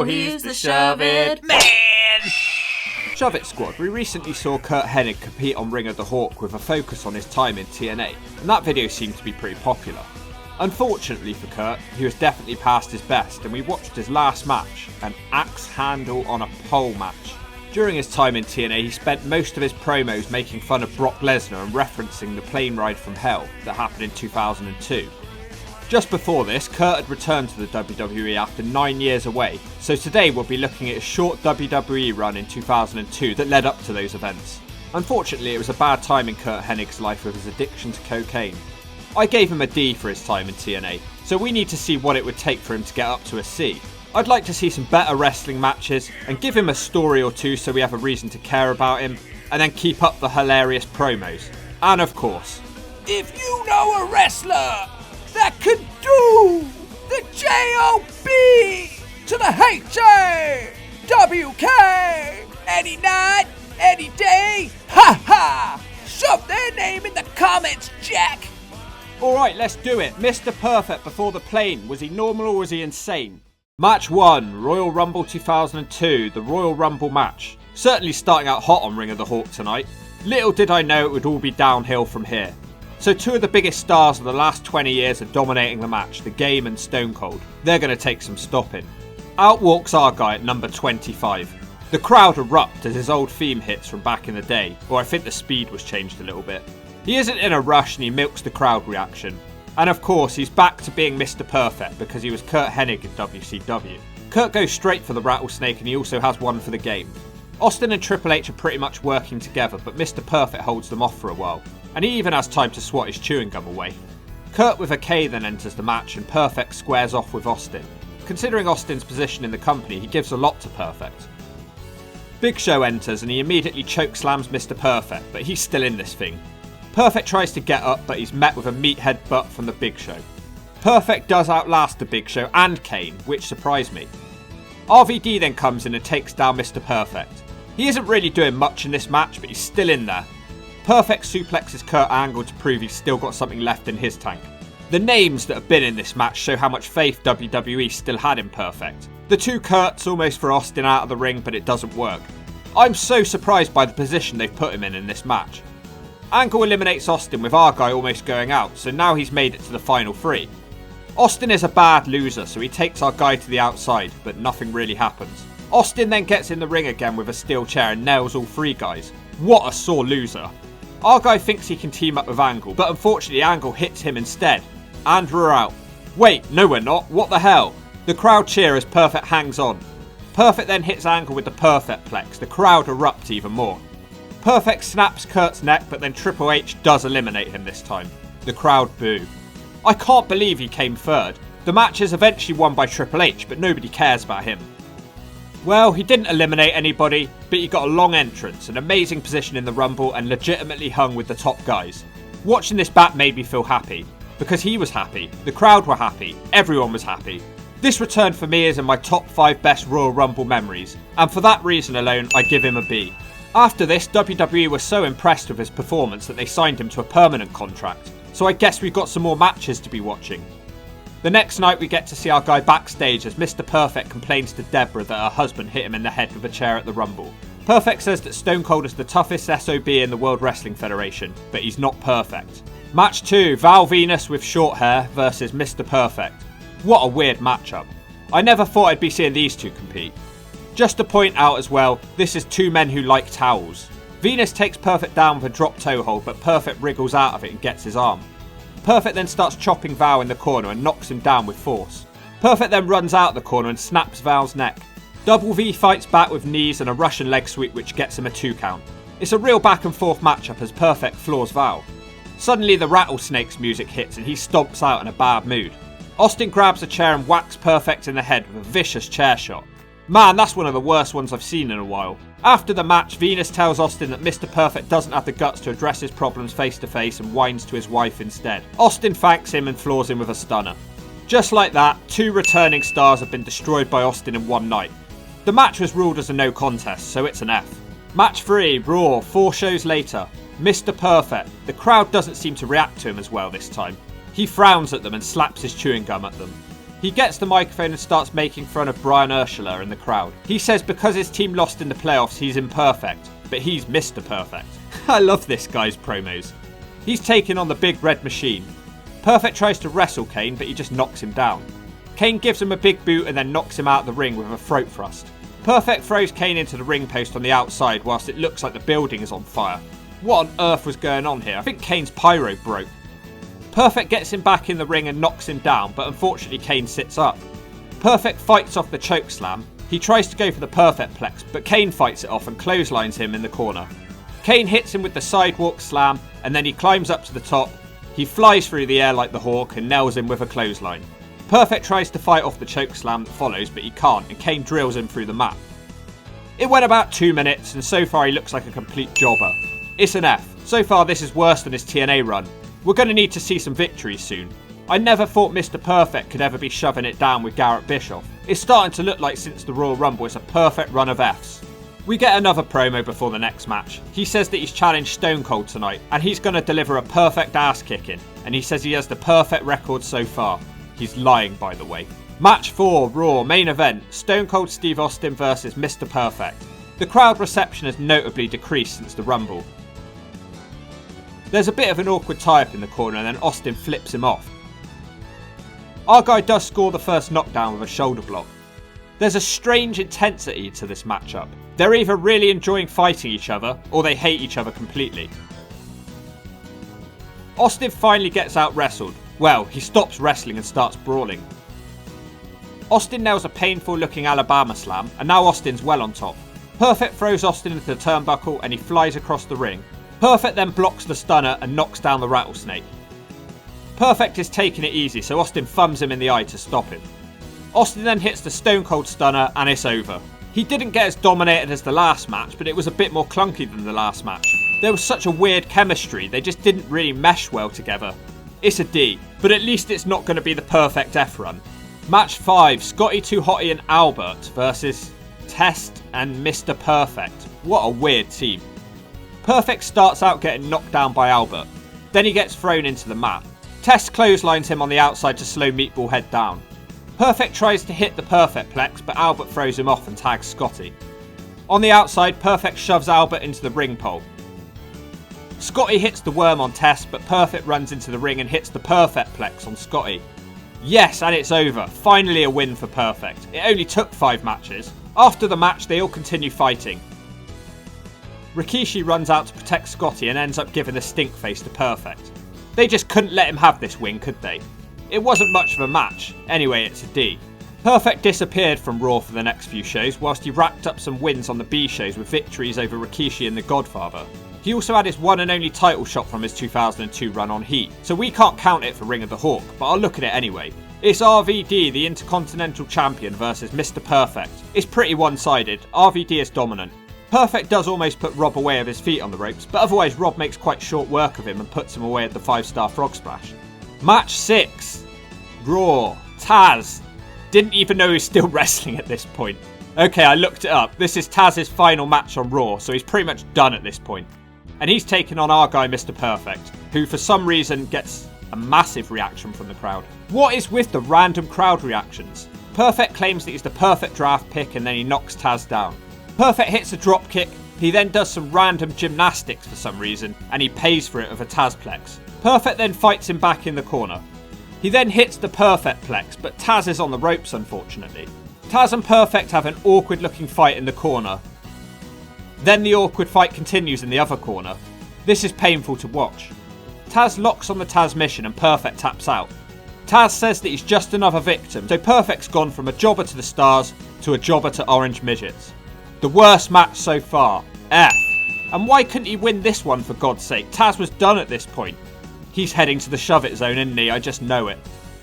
Oh, he's the Shove It Man! Shove It Squad, we recently saw Curt Hennig compete on Ring of the Hawk with a focus on his time in TNA, and that video seemed to be pretty popular. Unfortunately for Curt, he was definitely past his best, and we watched his last match, an axe handle on a pole match. During his time in TNA, he spent most of his promos making fun of Brock Lesnar and referencing the plane ride from hell that happened in 2002. Just before this, Curt had returned to the WWE after 9 years away, so today we'll be looking at his short WWE run in 2002 that led up to those events. Unfortunately, it was a bad time in Curt Hennig's life with his addiction to cocaine. I gave him a D for his time in TNA, so we need to see what it would take for him to get up to a C. I'd like to see some better wrestling matches and give him a story or two so we have a reason to care about him, and then keep up the hilarious promos. And of course, if you know a wrestler that could do the J-O-B to the H-A-W-K any night, any day, ha ha! Shove their name in the comments, Jack! Alright, let's do it. Mr. Perfect before the plane. Was he normal or was he insane? Match 1, Royal Rumble 2002, the Royal Rumble match. Certainly starting out hot on Ring of the Hawk tonight. Little did I know it would all be downhill from here. So two of the biggest stars of the last 20 years are dominating the match, The Game and Stone Cold. They're going to take some stopping. Out walks our guy at number 25. The crowd erupt as his old theme hits from back in the day, or I think the speed was changed a little bit. He isn't in a rush and he milks the crowd reaction. And of course, he's back to being Mr. Perfect because he was Curt Hennig in WCW. Curt goes straight for the rattlesnake and he also has one for the game. Austin and Triple H are pretty much working together, but Mr. Perfect holds them off for a while. And he even has time to swat his chewing gum away. Curt with a K then enters the match and Perfect squares off with Austin. Considering Austin's position in the company, he gives a lot to Perfect. Big Show enters and he immediately chokeslams Mr. Perfect, but he's still in this thing. Perfect tries to get up, but he's met with a meathead butt from the Big Show. Perfect does outlast the Big Show and Kane, which surprised me. RVD then comes in and takes down Mr. Perfect. He isn't really doing much in this match, but he's still in there. Perfect suplexes Kurt Angle to prove he's still got something left in his tank. The names that have been in this match show how much faith WWE still had in Perfect. The two Kurts almost for Austin out of the ring, but it doesn't work. I'm so surprised by the position they've put him in this match. Angle eliminates Austin with our guy almost going out, so now he's made it to the final three. Austin is a bad loser, so he takes our guy to the outside, but nothing really happens. Austin then gets in the ring again with a steel chair and nails all three guys. What a sore loser. Our guy thinks he can team up with Angle, but unfortunately Angle hits him instead. And we're out. Wait, no we're not, what the hell? The crowd cheer as Perfect hangs on. Perfect then hits Angle with the Perfect Plex, the crowd erupt even more. Perfect snaps Kurt's neck, but then Triple H does eliminate him this time. The crowd boo. I can't believe he came third. The match is eventually won by Triple H, but nobody cares about him. Well, he didn't eliminate anybody, but he got a long entrance, an amazing position in the Rumble, and legitimately hung with the top guys. Watching this back made me feel happy, because he was happy, the crowd were happy, everyone was happy. This return for me is in my top 5 best Royal Rumble memories, and for that reason alone, I give him a B. After this, WWE was so impressed with his performance that they signed him to a permanent contract, so I guess we've got some more matches to be watching. The next night we get to see our guy backstage as Mr. Perfect complains to Deborah that her husband hit him in the head with a chair at the Rumble. Perfect says that Stone Cold is the toughest SOB in the World Wrestling Federation, but he's not perfect. Match 2, Val Venus with short hair versus Mr. Perfect. What a weird matchup. I never thought I'd be seeing these two compete. Just to point out as well, this is two men who like towels. Venus takes Perfect down with a drop toe hold, but Perfect wriggles out of it and gets his arm. Perfect then starts chopping Val in the corner and knocks him down with force. Perfect then runs out the corner and snaps Val's neck. Double V fights back with knees and a Russian leg sweep which gets him a 2 count. It's a real back and forth matchup as Perfect floors Val. Suddenly the Rattlesnake's music hits and he stomps out in a bad mood. Austin grabs a chair and whacks Perfect in the head with a vicious chair shot. Man, that's one of the worst ones I've seen in a while. After the match, Venus tells Austin that Mr. Perfect doesn't have the guts to address his problems face to face and whines to his wife instead. Austin thanks him and floors him with a stunner. Just like that, 2 returning stars have been destroyed by Austin in one night. The match was ruled as a no contest, so it's an F. Match 3, Raw, 4 shows later. Mr. Perfect. The crowd doesn't seem to react to him as well this time. He frowns at them and slaps his chewing gum at them. He gets the microphone and starts making fun of Brian Ursula in the crowd. He says because his team lost in the playoffs, he's imperfect, but he's Mr. Perfect. I love this guy's promos. He's taking on the big red machine. Perfect tries to wrestle Kane, but he just knocks him down. Kane gives him a big boot and then knocks him out of the ring with a throat thrust. Perfect throws Kane into the ring post on the outside whilst it looks like the building is on fire. What on earth was going on here? I think Kane's pyro broke. Perfect gets him back in the ring and knocks him down, but unfortunately Kane sits up. Perfect fights off the choke slam. He tries to go for the perfect plex, but Kane fights it off and clotheslines him in the corner. Kane hits him with the sidewalk slam, and then he climbs up to the top. He flies through the air like the Hawk and nails him with a clothesline. Perfect tries to fight off the choke slam that follows, but he can't, and Kane drills him through the mat. It went about 2 minutes, and so far he looks like a complete jobber. It's an F. So far this is worse than his TNA run. We're going to need to see some victories soon. I never thought Mr. Perfect could ever be shoving it down with Garrett Bischoff. It's starting to look like since the Royal Rumble it's a perfect run of Fs. We get another promo before the next match. He says that he's challenged Stone Cold tonight, and he's going to deliver a perfect ass kicking, and he says he has the perfect record so far. He's lying, by the way. Match 4, Raw, main event, Stone Cold Steve Austin versus Mr. Perfect. The crowd reception has notably decreased since the Rumble. There's a bit of an awkward tie-up in the corner and then Austin flips him off. Our guy does score the first knockdown with a shoulder block. There's a strange intensity to this matchup. They're either really enjoying fighting each other or they hate each other completely. Austin finally gets out wrestled. Well, he stops wrestling and starts brawling. Austin nails a painful looking Alabama slam and now Austin's well on top. Perfect throws Austin into the turnbuckle and he flies across the ring. Perfect then blocks the stunner and knocks down the rattlesnake. Perfect is taking it easy, so Austin thumbs him in the eye to stop him. Austin then hits the Stone Cold Stunner and it's over. He didn't get as dominated as the last match, but it was a bit more clunky than the last match. There was such a weird chemistry, they just didn't really mesh well together. It's a D, but at least it's not going to be the perfect F run. Match 5, Scotty 2 Hotty and Albert versus Test and Mr. Perfect. What a weird team. Perfect starts out getting knocked down by Albert. Then he gets thrown into the mat. Test clotheslines him on the outside to slow Meatball Head down. Perfect tries to hit the Perfect Plex, but Albert throws him off and tags Scotty. On the outside, Perfect shoves Albert into the ring pole. Scotty hits the worm on Test, but Perfect runs into the ring and hits the Perfect Plex on Scotty. Yes, and it's over. Finally a win for Perfect. It only took 5 matches. After the match, they all continue fighting. Rikishi runs out to protect Scotty and ends up giving the stink face to Perfect. They just couldn't let him have this win, could they? It wasn't much of a match. Anyway, it's a D. Perfect disappeared from Raw for the next few shows, whilst he racked up some wins on the B shows with victories over Rikishi and The Godfather. He also had his one and only title shot from his 2002 run on Heat, so we can't count it for Ring of the Hawk, but I'll look at it anyway. It's RVD, the Intercontinental Champion, versus Mr. Perfect. It's pretty one-sided. RVD is dominant. Perfect does almost put Rob away with his feet on the ropes, but otherwise Rob makes quite short work of him and puts him away at the 5-star frog splash. Match 6. Raw. Taz. Didn't even know he was still wrestling at this point. Okay, I looked it up. This is Taz's final match on Raw, so he's pretty much done at this point. And he's taking on our guy Mr. Perfect, who for some reason gets a massive reaction from the crowd. What is with the random crowd reactions? Perfect claims that he's the perfect draft pick and then he knocks Taz down. Perfect hits a drop kick, he then does some random gymnastics for some reason, and he pays for it with a Tazplex. Perfect then fights him back in the corner. He then hits the Perfect Plex, but Taz is on the ropes unfortunately. Taz and Perfect have an awkward looking fight in the corner. Then the awkward fight continues in the other corner. This is painful to watch. Taz locks on the Taz mission and Perfect taps out. Taz says that he's just another victim, so Perfect's gone from a jobber to the stars to a jobber to orange midgets. The worst match so far. F. And why couldn't he win this one for God's sake? Taz was done at this point. He's heading to the shove it zone, isn't he? I just know it.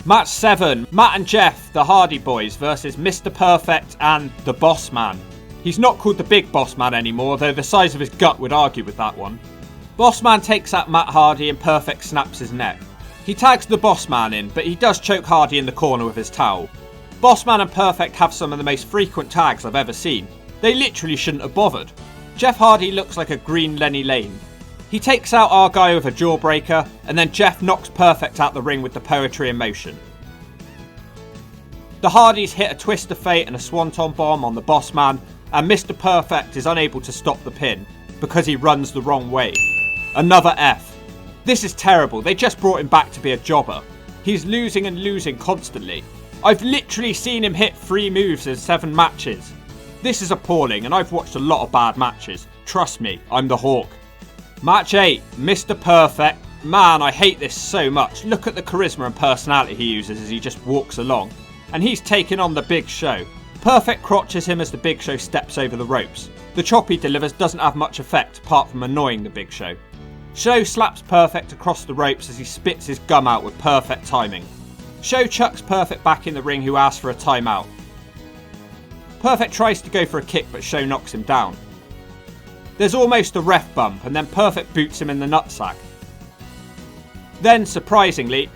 Match 7. Matt and Jeff, the Hardy Boys, versus Mr. Perfect and the Boss Man. He's not called the Big Boss Man anymore, though the size of his gut would argue with that one. Boss Man takes out Matt Hardy and Perfect snaps his neck. He tags the Boss Man in, but he does choke Hardy in the corner with his towel. Boss Man and Perfect have some of the most frequent tags I've ever seen. They literally shouldn't have bothered. Jeff Hardy looks like a green Lenny Lane. He takes out our guy with a jawbreaker, and then Jeff knocks Perfect out the ring with the Poetry in Motion. The Hardys hit a twist of fate and a swanton bomb on the boss man, and Mr. Perfect is unable to stop the pin because he runs the wrong way. Another F. This is terrible, they just brought him back to be a jobber. He's losing and losing constantly. I've literally seen him hit 3 moves in 7 matches. This is appalling, and I've watched a lot of bad matches. Trust me, I'm the Hawk. Match 8, Mr. Perfect. Man, I hate this so much. Look at the charisma and personality he uses as he just walks along. And he's taking on the Big Show. Perfect crotches him as the Big Show steps over the ropes. The chop he delivers doesn't have much effect apart from annoying the Big Show. Show slaps Perfect across the ropes as he spits his gum out with perfect timing. Show chucks Perfect back in the ring, who asks for a timeout. Perfect tries to go for a kick, but Show knocks him down. There's almost a ref bump, and then Perfect boots him in the nutsack. Then, surprisingly,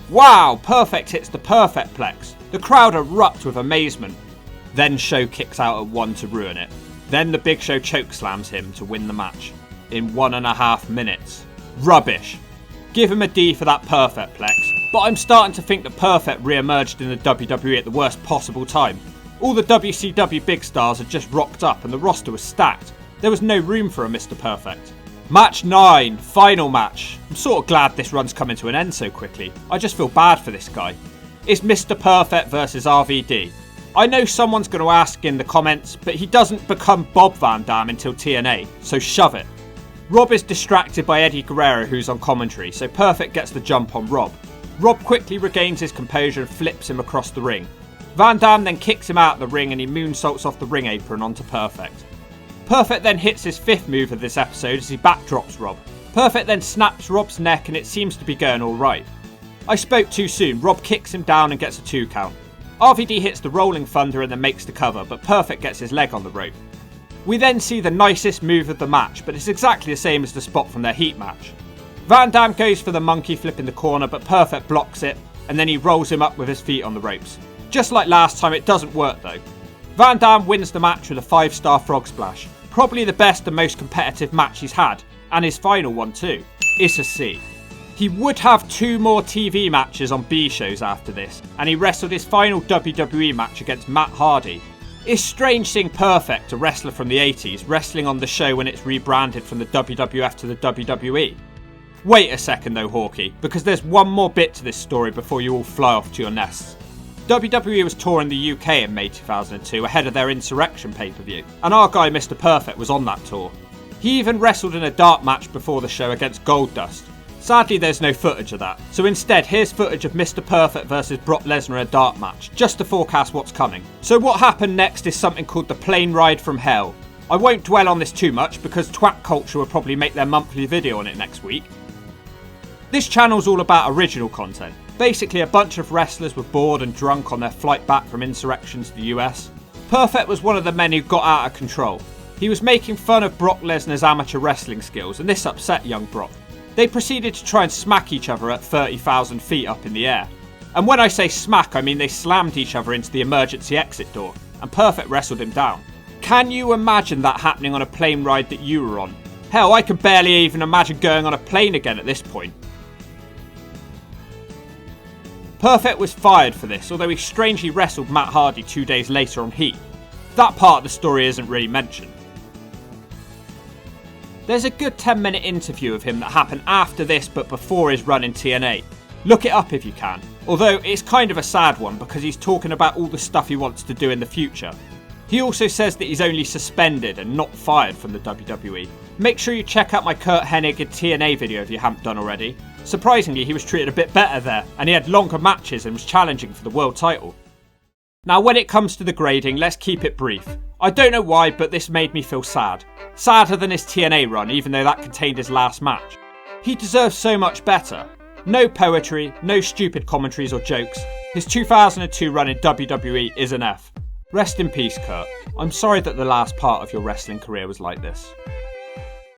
wow, Perfect hits the Perfect Plex. The crowd erupt with amazement. Then Show kicks out at 1 to ruin it. Then the Big Show chokeslams him to win the match in 1.5 minutes. Rubbish. Give him a D for that Perfect Plex. But I'm starting to think that Perfect re-emerged in the WWE at the worst possible time. All the WCW big stars had just rocked up and the roster was stacked. There was no room for a Mr. Perfect. Match 9, final match. I'm sort of glad this run's coming to an end so quickly. I just feel bad for this guy. It's Mr. Perfect versus RVD. I know someone's going to ask in the comments, but he doesn't become Bob Van Dam until TNA, so shove it. Rob is distracted by Eddie Guerrero, who's on commentary, so Perfect gets the jump on Rob. Rob quickly regains his composure and flips him across the ring. Van Dam then kicks him out of the ring and he moonsaults off the ring apron onto Perfect. Perfect then hits his 5th move of this episode as he backdrops Rob. Perfect then snaps Rob's neck and it seems to be going alright. I spoke too soon. Rob kicks him down and gets a 2 count. RVD hits the Rolling Thunder and then makes the cover, but Perfect gets his leg on the rope. We then see the nicest move of the match, but it's exactly the same as the spot from their Heat match. Van Dam goes for the monkey flip in the corner, but Perfect blocks it, and then he rolls him up with his feet on the ropes. Just like last time, it doesn't work though. Van Dam wins the match with a 5-star frog splash. Probably the best and most competitive match he's had, and his final one too. It's a C. He would have 2 more TV matches on B shows after this, and he wrestled his final WWE match against Matt Hardy. It's strange seeing Perfect, a wrestler from the 80s, wrestling on the show when it's rebranded from the WWF to the WWE. Wait a second though, Hawkeye, because there's one more bit to this story before you all fly off to your nests. WWE was touring the UK in May 2002 ahead of their Insurrection pay-per-view, and our guy Mr. Perfect was on that tour. He even wrestled in a dark match before the show against Goldust. Sadly, there's no footage of that, so instead here's footage of Mr. Perfect versus Brock Lesnar in a dark match, just to forecast what's coming. So what happened next is something called the Plane Ride from Hell. I won't dwell on this too much because Twat Culture will probably make their monthly video on it next week. This channel's all about original content. Basically, a bunch of wrestlers were bored and drunk on their flight back from Insurrection to the US. Perfect was one of the men who got out of control. He was making fun of Brock Lesnar's amateur wrestling skills, and this upset young Brock. They proceeded to try and smack each other at 30,000 feet up in the air. And when I say smack, I mean they slammed each other into the emergency exit door, and Perfect wrestled him down. Can you imagine that happening on a plane ride that you were on? Hell, I can barely even imagine going on a plane again at this point. Perfect was fired for this, although he strangely wrestled Matt Hardy 2 days later on Heat. That part of the story isn't really mentioned. There's a good 10-minute interview of him that happened after this but before his run in TNA. Look it up if you can, although it's kind of a sad one because he's talking about all the stuff he wants to do in the future. He also says that he's only suspended and not fired from the WWE. Make sure you check out my Curt Hennig and TNA video if you haven't done already. Surprisingly, he was treated a bit better there, and he had longer matches and was challenging for the world title. Now when it comes to the grading, let's keep it brief. I don't know why, but this made me feel sad. Sadder than his TNA run, even though that contained his last match. He deserves so much better. No poetry, no stupid commentaries or jokes. His 2002 run in WWE is an F. Rest in peace, Curt. I'm sorry that the last part of your wrestling career was like this.